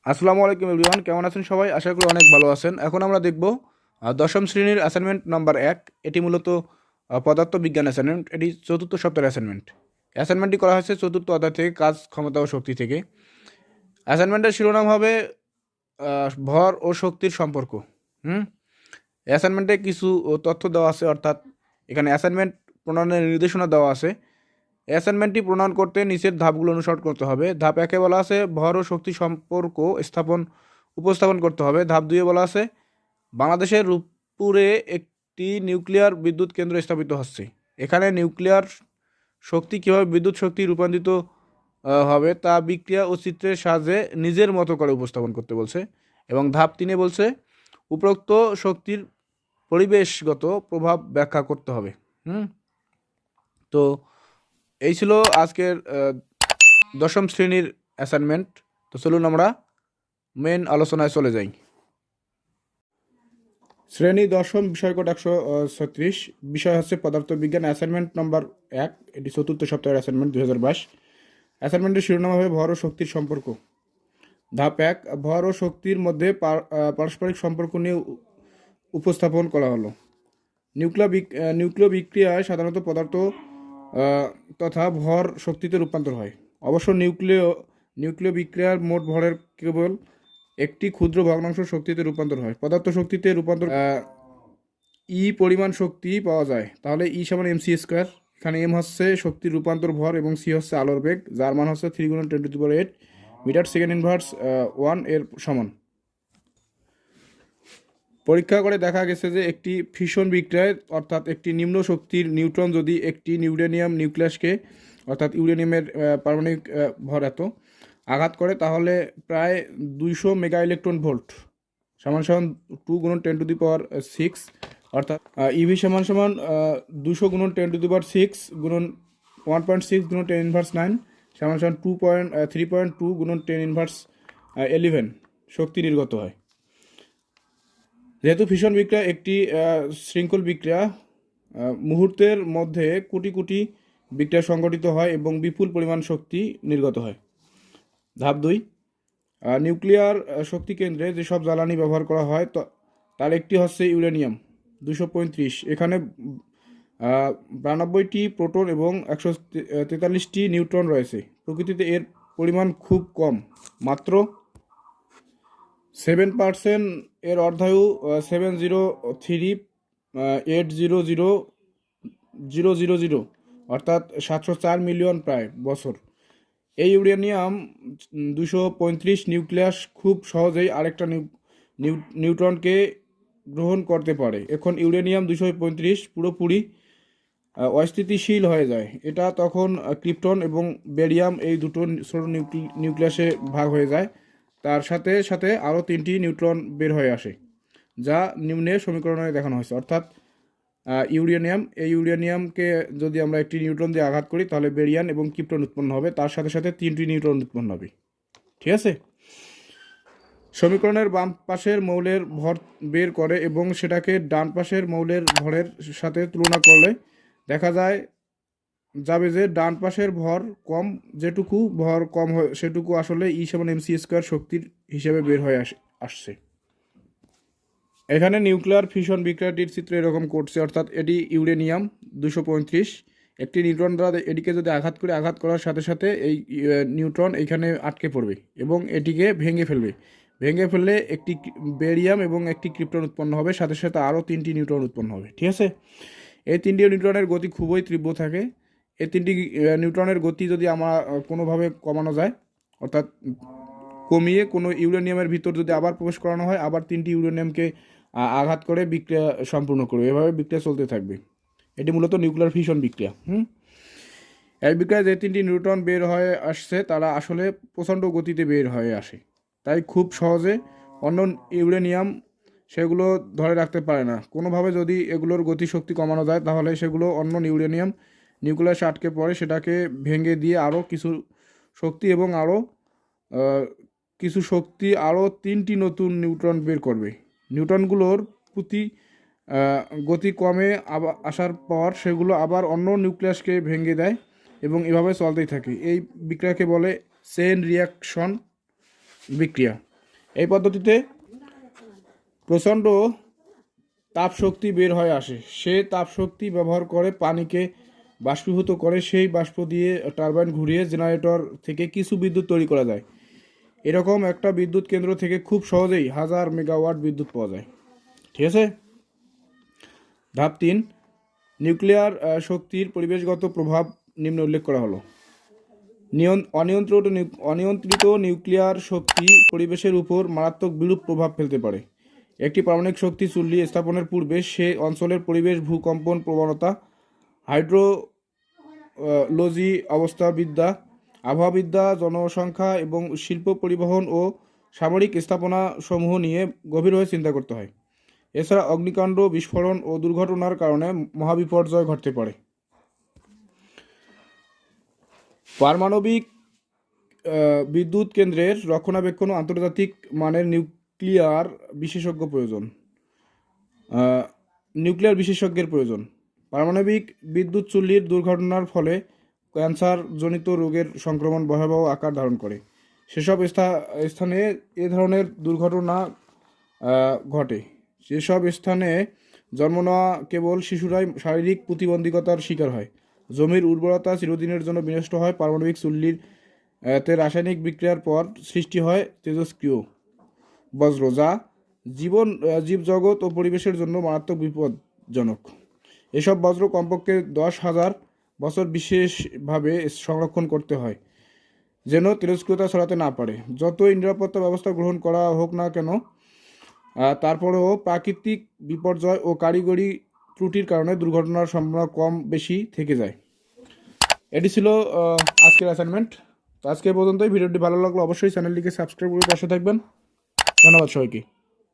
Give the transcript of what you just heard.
আসসালামু আলাইকুম এভরিওয়ান, কেমন আছেন সবাই? আশা করি অনেক ভালো আছেন। এখন আমরা দেখব দশম শ্রেণীর অ্যাসাইনমেন্ট নাম্বার 1। এটি মূলত পদার্থবিজ্ঞান অ্যাসাইনমেন্ট। এটি চতুর্থ সপ্তাহের অ্যাসাইনমেন্ট। অ্যাসাইনমেন্টটি করা হয়েছে চতুর্থ অধ্যায় থেকে, কাজ, ক্ষমতা ও শক্তি থেকে। অ্যাসাইনমেন্টের শিরোনাম হবে ভর ও শক্তির সম্পর্ক। হুম অ্যাসাইনমেন্টে কিছু তথ্য দেওয়া আছে, অর্থাৎ এখানে অ্যাসাইনমেন্ট প্রণয়নের নির্দেশনা দেওয়া আছে। অ্যাসাইনমেন্টটি প্রণয়ন করতে নিচের ধাপগুলো অনুসরণ করতে হবে। ধাপ 1-এ বলা আছে ভর ও শক্তি সম্পর্ক উপস্থাপন করতে হবে। ধাপ 2-এ বলা আছে বাংলাদেশের রূপপুরে একটি নিউক্লিয়ার বিদ্যুৎ কেন্দ্র স্থাপিত হচ্ছে। এখানে নিউক্লিয়ার শক্তি কীভাবে বিদ্যুৎ শক্তি রূপান্তরিত হবে তা বিক্রিয়া ও চিত্রের সাহায্যে নিজের মতো করে উপস্থাপন করতে বলছে। এবং ধাপ 3-এ বলছে উপরোক্ত শক্তির পরিবেশগত প্রভাব ব্যাখ্যা করতে হবে। তো এই ছিল আজকের দশম শ্রেণীর অ্যাসাইনমেন্ট। তো চলুন আমরা মেন আলোচনায় চলে যাই। শ্রেণী দশম, বিষয় কোড 136, বিষয় হচ্ছে পদার্থবিজ্ঞান, অ্যাসাইনমেন্ট নম্বর 1। এটি চতুর্থ সপ্তাহের অ্যাসাইনমেন্ট 2022। অ্যাসাইনমেন্টের শিরোনাম হবে ভর ও শক্তির সম্পর্ক। ধাপ 1, ভর ও শক্তির মধ্যে পারস্পরিক সম্পর্ক নিয়ে উপস্থাপন করা হলো। নিউক্লিয় বিক্রিয়ায় সাধারণত পদার্থ তথা ভর শক্তিতে রূপান্তর হয়। অবশ্য নিউক্লিয় বিক্রিয়ার মোট ভরের কেবল একটি ক্ষুদ্র ভগ্নাংশ শক্তিতে রূপান্তর হয়। পদার্থ শক্তিতে রূপান্তর ই পরিমাণ শক্তি পাওয়া যায়, তাহলে ই সমান mc²। এখানে এম হচ্ছে শক্তির রূপান্তর ভর এবং সি হচ্ছে আলোর বেগ, যার মান হচ্ছে 3 × 10⁸ মিটার সেকেন্ড ইনভার্স 1 এর সমান। পরীক্ষা করে দেখা গেছে যে একটি ফিশন বিক্রিয়ায়, অর্থাৎ একটি নিম্ন শক্তির নিউট্রন যদি একটি ইউরেনিয়াম নিউক্লিয়াসকে, অর্থাৎ ইউরেনিয়ামের পারমাণবিক ভর এত, আঘাত করে, তাহলে প্রায় 200 মেগা ইলেকট্রন ভোল্ট সমান 2 × 10⁶, অর্থাৎ ইভি সমান 200 × 10⁶ গুণন 1.6 × 10⁻৯ সমান 3.2 × 10⁻11 শক্তি নির্গত হয়। যেহেতু ফিশন বিক্রিয়া একটি শৃঙ্খল বিক্রিয়া, মুহূর্তের মধ্যে কোটি কোটি বিক্রিয়া সংঘটিত হয় এবং বিপুল পরিমাণ শক্তি নির্গত হয়। ধাপ 2, নিউক্লিয়ার শক্তি কেন্দ্রে যেসব জ্বালানি ব্যবহার করা হয় তার একটি হচ্ছে ইউরেনিয়াম 235। এখানে 92টি প্রোটন এবং 143টি নিউট্রন রয়েছে। প্রকৃতিতে এর পরিমাণ খুব কম, মাত্র 7%। এর অর্ধায়ু 703,800,000, অর্থাৎ 704 মিলিয়ন প্রায় বছর। এই ইউরেনিয়াম 235 নিউক্লিয়াস খুব সহজেই আরেকটা নিউট্রনকে গ্রহণ করতে পারে। এখন ইউরেনিয়াম 235 পুরোপুরি অস্থিতিশীল হয়ে যায়। এটা তখন ক্রিপ্টন এবং বেরিয়াম এই দুটো ছোট নিউক্লিয়াসে ভাগ হয়ে যায়। তার সাথে সাথে আরও 3টি নিউট্রন বের হয়ে আসে, যা নিম্নে সমীকরণে দেখানো হয়েছে। অর্থাৎ এই ইউরেনিয়ামকে যদি আমরা একটি নিউট্রন দিয়ে আঘাত করি, তাহলে বেরিয়াম এবং ক্রিপ্টন উৎপন্ন হবে, তার সাথে সাথে 3টি নিউট্রন উৎপন্ন হবে। ঠিক আছে। সমীকরণের বাম পাশের মৌলের ভর বের করে এবং সেটাকে ডান পাশের মৌলের ভরের সাথে তুলনা করলে দেখা যাবে যে ডান পাশের ভর কম, যেটুকু ভর কম হয় সেটুকু আসলে ই সমান mc² শক্তির হিসেবে বের হয়ে আসছে। এখানে নিউক্লিয়ার ফিশন বিক্রিয়াটির চিত্র এরকম করছে, অর্থাৎ এটি ইউরেনিয়াম 235। একটি নিউট্রন দ্বারা এটিকে যদি আঘাত করার সাথে সাথে এই নিউট্রন এখানে আটকে পড়বে এবং এটিকে ভেঙে ফেললে একটি বেরিয়াম এবং একটি ক্রিপ্টন উৎপন্ন হবে, সাথে সাথে আরও 3টি নিউট্রন উৎপন্ন হবে। ঠিক আছে। এই 3টি নিউট্রনের গতি খুবই তীব্র থাকে। এই 3টি নিউট্রনের গতি যদি আমরা কোনোভাবে কমানো যায়, অর্থাৎ কমিয়ে কোনো ইউরেনিয়ামের ভিতর যদি আবার প্রবেশ করানো হয়, আবার 3টি ইউরেনিয়ামকে আঘাত করে বিক্রিয়া সম্পূর্ণ করবে। এভাবে বিক্রিয়া চলতে থাকবে। এটি মূলত নিউক্লিয়ার ফিশন বিক্রিয়া। এই বিক্রিয়ায় যে 3টি নিউট্রন বের হয়ে আসছে তারা আসলে প্রচণ্ড গতিতে বের হয়ে আসে, তাই খুব সহজে অন্য ইউরেনিয়াম সেগুলো ধরে রাখতে পারে না। কোনোভাবে যদি এগুলোর গতিশক্তি কমানো যায়, তাহলে সেগুলো অন্য ইউরেনিয়াম নিউক্লিয়াসে আটকে পড়ে, সেটাকে ভেঙে দিয়ে আরও কিছু শক্তি এবং আরও 3টি নতুন নিউট্রন বের করবে। নিউট্রনগুলোর প্রতি গতি কমে আসার পর সেগুলো আবার অন্য নিউক্লিয়াসকে ভেঙে দেয় এবং এভাবে চলতেই থাকে। এই বিক্রিয়াকে বলে চেইন রিয়াকশন বিক্রিয়া। এই পদ্ধতিতে প্রচণ্ড তাপশক্তি বের হয়ে আসে। সে তাপশক্তি ব্যবহার করে পানিকে বাষ্পীভূত করে, সেই বাষ্প দিয়ে টারবাইন ঘুরিয়ে জেনারেটর থেকে কিছু বিদ্যুৎ তৈরি করা যায়। এরকম একটা বিদ্যুৎ কেন্দ্র থেকে খুব সহজেই 1000 মেগাওয়াট বিদ্যুৎ পাওয়া যায়। ঠিক আছে। ধাপ 3, নিউক্লিয়ার শক্তির পরিবেশগত প্রভাব নিম্নে উল্লেখ করা হলো। অনিয়ন্ত্রিত নিউক্লিয়ার শক্তি পরিবেশের উপর মারাত্মক বিরূপ প্রভাব ফেলতে পারে। একটি পারমাণবিক শক্তি চুল্লি স্থাপনের পূর্বে সে অঞ্চলের পরিবেশ, ভূকম্পন প্রবণতা, হাইড্রোলজি, অবস্থাবিদ্যা, আবহাওয়াবিদ্যা, জনসংখ্যা এবং শিল্প, পরিবহন ও সামরিক স্থাপনা সমূহ নিয়ে গভীরভাবে চিন্তা করতে হয়। এছাড়া অগ্নিকাণ্ড, বিস্ফোরণ ও দুর্ঘটনার কারণে মহাবিপর্যয় ঘটতে পারে। পারমাণবিক বিদ্যুৎ কেন্দ্রের রক্ষণাবেক্ষণ ও আন্তর্জাতিক মানের নিউক্লিয়ার বিশেষজ্ঞের প্রয়োজন। পারমাণবিক বিদ্যুৎ চুল্লির দুর্ঘটনার ফলে ক্যান্সারজনিত রোগের সংক্রমণ ভয়াবহ আকার ধারণ করে। সেসব স্থানে এ ধরনের দুর্ঘটনা ঘটে। যেসব স্থানে জন্ম নেওয়া কেবল শিশুরাই শারীরিক প্রতিবন্ধকতার শিকার হয়। জমির উর্বরতা চিরদিনের জন্য বিনষ্ট হয়। পারমাণবিক চুল্লির তে রাসায়নিক বিক্রিয়ার পর সৃষ্টি হয় তেজস্ক্রিয় বজ্র, যা জীবজগৎ ও পরিবেশের জন্য মারাত্মক বিপজ্জনক। এসব বজ্র কমপক্ষে 10,000 বছর বিশেষভাবে সংরক্ষণ করতে হয়, যেন তেজস্ক্রিয়তা ছড়াতে না পারে। যতই নিরাপত্তা ব্যবস্থা গ্রহণ করা হোক না কেন, তারপরেও প্রাকৃতিক বিপর্যয় ও কারিগরি ত্রুটির কারণে দুর্ঘটনার সম্ভাবনা কম বেশি থেকে যায়। এটি ছিল আজকের অ্যাসাইনমেন্ট। তো আজকে পর্যন্তই। ভিডিওটি ভালো লাগলো অবশ্যই চ্যানেলটিকে সাবস্ক্রাইব করে পাশে থাকবেন। ধন্যবাদ সবাইকে।